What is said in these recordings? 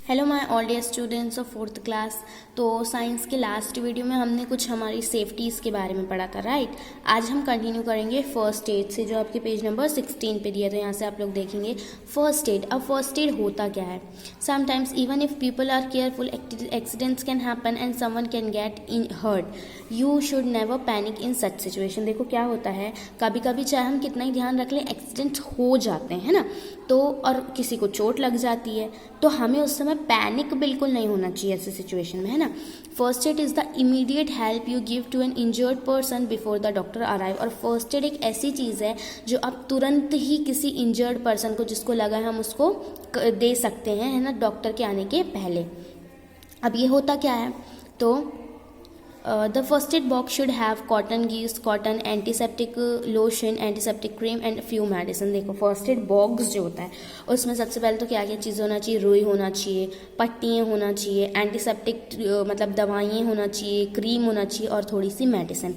Hello my all dear students of fourth class. तो science के last video में हमने कुछ हमारी सेफ्टीज़ के बारे में पढ़ा था, राइट। आज हम कंटिन्यू करेंगे फर्स्ट एड से, जो आपके पेज नंबर 16 पे दिया। तो यहाँ से आप लोग देखेंगे फर्स्ट एड। अब फर्स्ट एड होता क्या है? Sometimes even if people are careful, accidents can happen and someone can get in hurt. You should never panic in such situation. देखो क्या होता है, कभी कभी चाहे हम कितना ही ध्यान रख लें, एक्सीडेंट्स हो जाते हैं, है ना। तो और किसी को चोट लग जाती है, तो हमें उस समय पैनिक बिल्कुल नहीं होना चाहिए ऐसे सिचुएशन में, है ना। First aid is the immediate help you give to an injured person before the doctor arrive. और फर्स्ट एड एक ऐसी चीज़ है जो आप तुरंत ही किसी इंजर्ड पर्सन को, जिसको लगा है, हम उसको दे सकते हैं, है ना, डॉक्टर के आने के पहले। अब ये होता क्या है, तो the first aid box should have cotton gloves, cotton, antiseptic lotion, antiseptic cream and few medicine. देखो फर्स्ट एड बॉक्स जो होता है उसमें सबसे पहले तो क्या क्या चीज़ होना चाहिए? रुई होना चाहिए, पट्टियाँ होना चाहिए, एंटीसेप्टिक मतलब दवाइयाँ होना चाहिए, क्रीम होना चाहिए और थोड़ी सी medicine.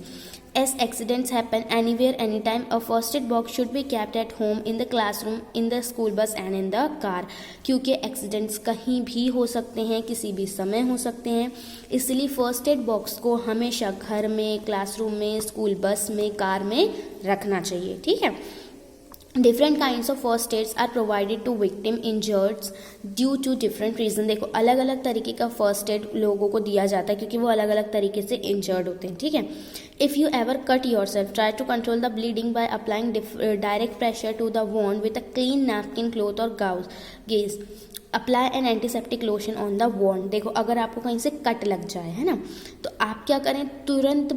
As accidents happen anywhere, anytime, a first aid box should be kept at home, in the classroom, in the school bus and in the car। क्योंकि एक्सीडेंट्स कहीं भी हो सकते हैं, किसी भी समय हो सकते हैं, इसलिए फर्स्ट एड बॉक्स को हमेशा घर में, क्लासरूम में, स्कूल बस में, कार में रखना चाहिए, ठीक है। Different kinds of first aids are provided to victim injureds due to different reason. देखो अलग अलग तरीके का फर्स्ट एड लोगों को दिया जाता है क्योंकि वो अलग अलग तरीके से इंजर्ड होते हैं, ठीक है। If you ever cut yourself, try to control the bleeding by applying direct pressure to the wound with a clean napkin, cloth और gauze. Apply an antiseptic lotion on the wound. देखो अगर आपको कहीं से cut लग जाए, है ना, तो आप क्या करें, तुरंत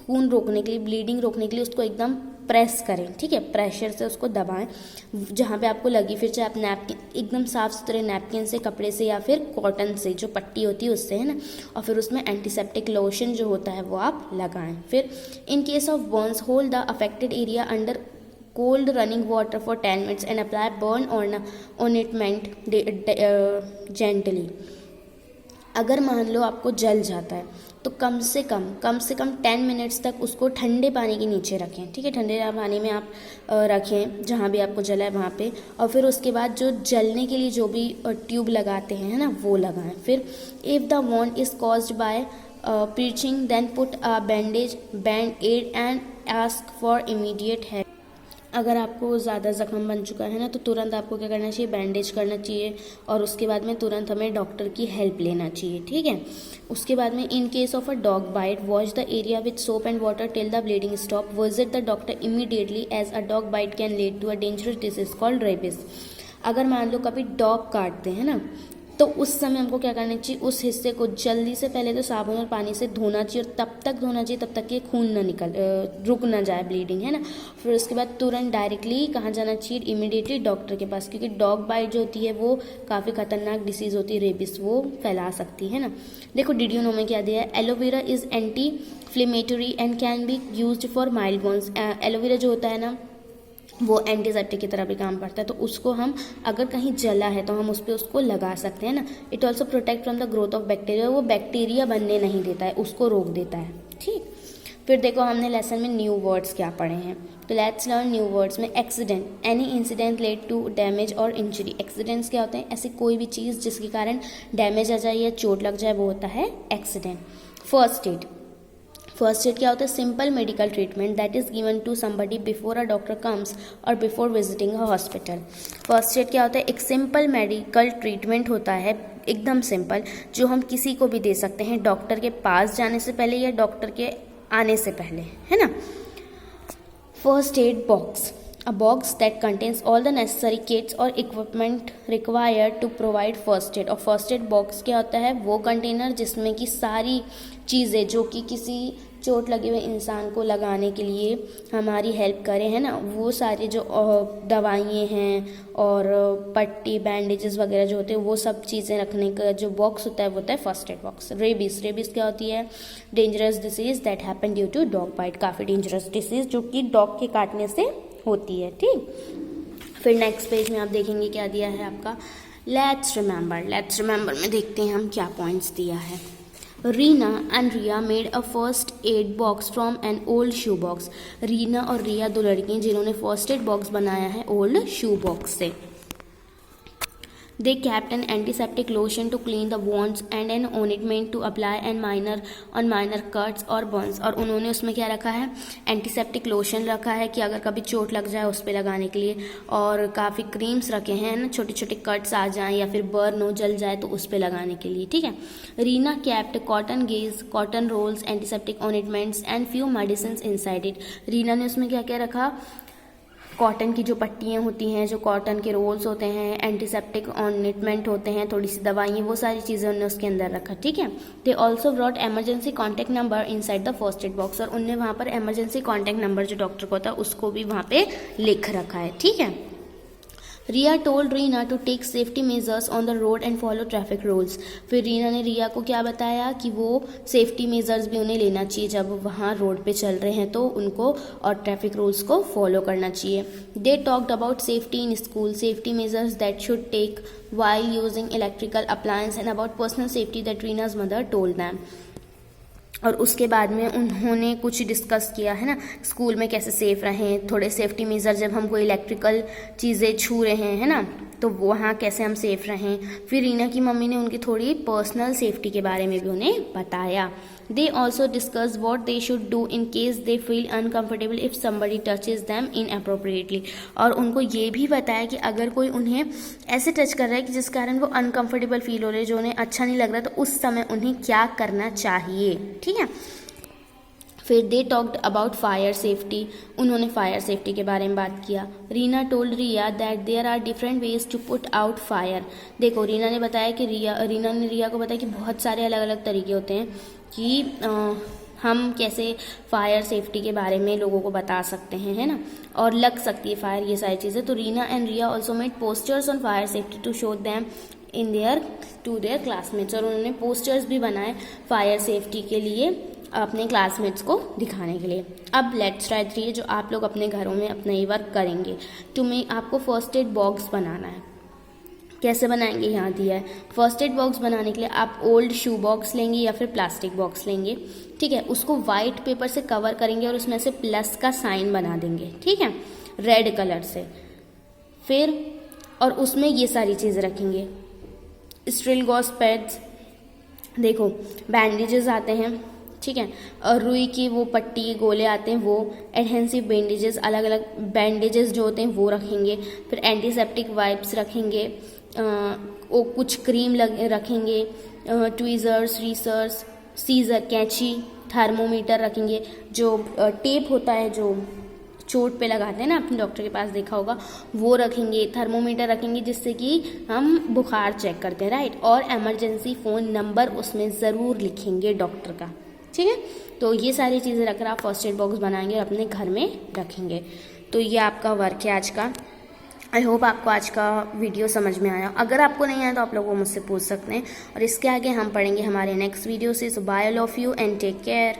खून रोकने के लिए, ब्लीडिंग रोकने के लिए उसको एकदम प्रेस करें, ठीक है, प्रेशर से उसको दबाएं जहाँ पे आपको लगी। फिर चाहे आप नैपकिन, एकदम साफ सुथरे नैपकिन से, कपड़े से या फिर कॉटन से, जो पट्टी होती है उससे, है ना, और फिर उसमें एंटीसेप्टिक लोशन जो होता है वो आप लगाएं। फिर इन case of Burns, hold the affected area under cold running water for 10 minutes and apply burn ointment gently। अगर मान लो आपको जल जाता है तो कम से कम 10 मिनट्स तक उसको ठंडे पानी के नीचे रखें, ठीक है। ठंडे पानी में आप रखें जहाँ भी आपको जला है वहाँ पे, और फिर उसके बाद जो जलने के लिए जो भी ट्यूब लगाते हैं, है ना, वो लगाएं। फिर if the wound is caused by piercing, then put a band aid and ask for immediate help। अगर आपको ज़्यादा ज़ख्म बन चुका है ना, तो तुरंत आपको क्या करना चाहिए, बैंडेज करना चाहिए, और उसके बाद में तुरंत हमें डॉक्टर की हेल्प लेना चाहिए, ठीक है। उसके बाद में in case of a dog bite, wash the area with soap and water till the bleeding stop. Visit the doctor immediately as a dog bite can lead to a dangerous disease called rabies. अगर मान लो कभी dog काटते हैं ना, तो उस समय हमको क्या करना चाहिए, उस हिस्से को जल्दी से पहले तो साबुन और पानी से धोना चाहिए, और तब तक धोना चाहिए तब तक कि खून ना रुक ना जाए ब्लीडिंग, है ना। फिर उसके बाद तुरंत डायरेक्टली कहाँ जाना चाहिए, इमीडिएटली डॉक्टर के पास, क्योंकि डॉग बाइट जो होती है वो काफ़ी खतरनाक डिसीज़ होती है, रेबिस, वो फैला सकती है ना। देखो डिड यू नो में क्या दिया है, aloe vera is anti inflammatory and can be use for mild burns. Aloe vera जो होता है ना, वो एंटीसेप्टिक की तरह भी काम करता है, तो उसको हम अगर कहीं जला है तो हम उस पर उसको लगा सकते हैं ना। It also protect from the growth of bacteria, वो बैक्टीरिया बनने नहीं देता है, उसको रोक देता है, ठीक। फिर देखो हमने लेसन में न्यू वर्ड्स क्या पढ़े हैं, तो लेट्स लर्न न्यू वर्ड्स में accident, any incident led to damage or injury. Accidents क्या होते हैं, ऐसी कोई भी चीज़ जिसके कारण डैमेज आ जाए या चोट लग जाए, वो होता है accident. First aid, first aid क्या होता है, simple medical treatment that is given to somebody before a doctor comes और before visiting a hospital. First aid क्या होता है, एक सिंपल मेडिकल ट्रीटमेंट होता है, एकदम सिंपल, जो हम किसी को भी दे सकते हैं डॉक्टर के पास जाने से पहले या डॉक्टर के आने से पहले, है ना। First aid box, a box that contains all the necessary kits or equipment required to provide first aid। और फर्स्ट एड बॉक्स क्या होता है, वो कंटेनर जिसमें कि सारी चीज़ें जो कि किसी चोट लगे हुए इंसान को लगाने के लिए हमारी हेल्प करें, है ना, वो सारी जो दवाइयाँ हैं और पट्टी, बैंडेजेस वगैरह जो होते हैं, वो सब चीज़ें रखने का जो बॉक्स होता है वो होता है first aid box. Rabies, rabies क्या होती है, dangerous disease that happen due to dog bite, काफ़ी डेंजरस डिसीज जो कि डॉग के काटने से होती है, ठीक। फिर नेक्स्ट पेज में आप देखेंगे क्या दिया है आपका, लेट्स रिमेंबर। लेट्स रिमेंबर में देखते हैं हम क्या पॉइंट्स दिया है। Reena and Riya made a first aid box from an old shoe box. Reena और रिया दो लड़कियां जिन्होंने फर्स्ट एड बॉक्स बनाया है ओल्ड शू बॉक्स से। They kept an antiseptic lotion to clean the wounds and an ointment to apply on minor cuts or burns. और उन्होंने उसमें क्या रखा है, एंटीसेप्टिक लोशन रखा है कि अगर कभी चोट लग जाए उस पर लगाने के लिए, और काफ़ी क्रीम्स रखे हैं ना, छोटे छोटे कट्स आ जाएं या फिर बर्न हो, जल जाए तो उस पर लगाने के लिए, ठीक है। Reena kept cotton gauze, cotton rolls, antiseptic ointments and few medicine inside it. Reena ने उसमें क्या क्या रखा, कॉटन की जो पट्टियाँ होती हैं, जो कॉटन के रोल्स होते हैं, एंटीसेप्टिक ऑइंटमेंट होते हैं, थोड़ी सी दवाइयाँ, वो सारी चीज़ें उन्होंने उसके अंदर रखा, ठीक है। They also brought emergency contact number inside the first aid box, और उनने वहाँ पर एमरजेंसी कॉन्टैक्ट नंबर जो डॉक्टर को होता है उसको भी वहाँ पे लिख रखा है, ठीक है। Riya told Reena to take safety measures on the road and follow traffic rules. फिर रीना ने रिया को क्या बताया कि वो सेफ्टी मेजर्स भी उन्हें लेना चाहिए जब वहाँ रोड पे चल रहे हैं तो उनको, और ट्रैफिक रूल्स को फॉलो करना चाहिए। They talked about safety in school, safety measures that should take while using electrical appliance and about personal safety that Reena's mother told them. और उसके बाद में उन्होंने कुछ डिस्कस किया है ना, स्कूल में कैसे सेफ रहें, थोड़े सेफ्टी मेजर, जब हम कोई इलेक्ट्रिकल चीज़ें छू रहे हैं ना तो वहाँ कैसे हम सेफ रहें। फिर रीना की मम्मी ने उनकी थोड़ी पर्सनल सेफ्टी के बारे में भी उन्हें बताया। They also discuss what they should do in case they feel uncomfortable if somebody touches them inappropriately, और उनको ये भी बताया कि अगर कोई उन्हें ऐसे टच कर रहा है कि जिस कारण वो अनकम्फर्टेबल फील हो रहे, जो उन्हें अच्छा नहीं लग रहा, तो उस समय उन्हें क्या करना चाहिए, ठीक है। फिर they talked about fire safety, उन्होंने फायर सेफ्टी के बारे में बात किया। Reena told Riya that there are different ways to put out fire. देखो, रीना ने बताया कि रीना ने रिया को बताया कि बहुत सारे अलग अलग तरीके होते हैं कि हम कैसे फायर सेफ्टी के बारे में लोगों को बता सकते हैं, है ना, और लग सकती है फायर, ये सारी चीज़ें। तो Reena and Riya also made posters on fire safety to show them in their classmates, और उन्होंने पोस्टर्स भी बनाए फायर सेफ्टी के लिए अपने क्लासमेट्स को दिखाने के लिए। अब लेट्स ट्राई 3 जो आप लोग अपने घरों में अपना ये वर्क करेंगे। तुम्हें आपको फर्स्ट एड बॉक्स बनाना है। कैसे बनाएंगे, यहाँ दिया है। फर्स्ट एड बॉक्स बनाने के लिए आप ओल्ड शू बॉक्स लेंगे या फिर प्लास्टिक बॉक्स लेंगे, ठीक है। उसको वाइट पेपर से कवर करेंगे और उसमें से प्लस का साइन बना देंगे, ठीक है, रेड कलर से। फिर और उसमें ये सारी चीज़ें रखेंगे, स्ट्रिल गॉस पैड्स, देखो बैंडेजेस आते हैं, ठीक है, और रुई की वो पट्टी गोले आते हैं, वो एडहेंसिव बैंडेजेस, अलग अलग बैंडेजेस जो होते हैं वो रखेंगे। फिर एंटीसेप्टिक वाइप्स रखेंगे, वो कुछ क्रीम रखेंगे, ट्वीज़र्स, रीसर्स, सीज़र, कैंची, थर्मोमीटर रखेंगे, जो टेप होता है जो चोट पे लगाते हैं ना, अपने डॉक्टर के पास देखा होगा, वो रखेंगे। थर्मोमीटर रखेंगे जिससे कि हम बुखार चेक करते हैं, राइट, और एमरजेंसी फ़ोन नंबर उसमें ज़रूर लिखेंगे डॉक्टर का, ठीक है। तो ये सारी चीज़ें रखकर आप फर्स्ट एड बॉक्स बनाएंगे और अपने घर में रखेंगे। तो ये आपका वर्क है आज का। आई होप आपको आज का वीडियो समझ में आया। अगर आपको नहीं आया तो आप लोग वो मुझसे पूछ सकते हैं, और इसके आगे हम पढ़ेंगे हमारे नेक्स्ट वीडियो से। So bye all of you and take care.